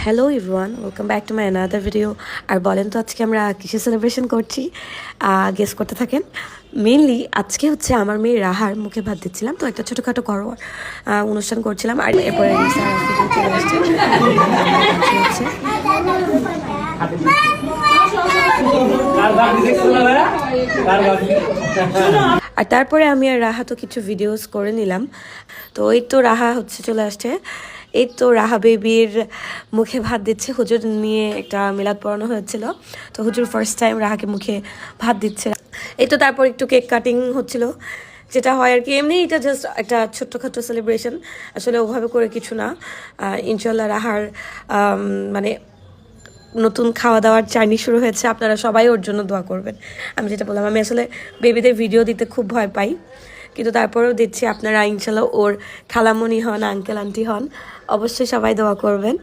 Hello everyone, welcome back to my another video. আর বলেন তো আজকে আমরা কিসে সেলিব্রেশন করছি? গেস করতে থাকেন। মেইনলি আজকে হচ্ছে আমার মেয়ে রাহার মুখে ভাত দিচ্ছিলাম, তো একটা ছোটোখাটো ঘরোয়া অনুষ্ঠান করছিলাম। আর এরপরে চলে আসছে। আর তারপরে আমি আর রাহা তো কিছু ভিডিওস করে নিলাম। তো এই তো রাহা হচ্ছে চলে আসছে। এই তো রাহা বেবির মুখে ভাত দিচ্ছে। হুজুর নিয়ে একটা মিলাদ পড়ানো হয়েছিল, তো হুজুর ফার্স্ট টাইম রাহাকে মুখে ভাত দিচ্ছে। এই তো তারপর একটু কেক কাটিং হচ্ছিল, যেটা হয় আর কি। এমনি এটা জাস্ট একটা ছোট্টখাটো সেলিব্রেশন, আসলে ওভাবে করে কিছু না। ইনশাল্লাহ রাহার মানে নতুন খাওয়া দাওয়ার জার্নি শুরু হয়েছে। আপনারা সবাই ওর জন্য দোয়া করবেন। আমি যেটা বললাম, আমি আসলে বেবিদের ভিডিও দিতে খুব ভয় পাই, কিন্তু তারপরেও দিচ্ছি। আপনারা ইনশাল্লাহ ওর খালামণি হন, আঙ্কেল আন্টি হন, অবশ্যই সবাই দোয়া করবেন।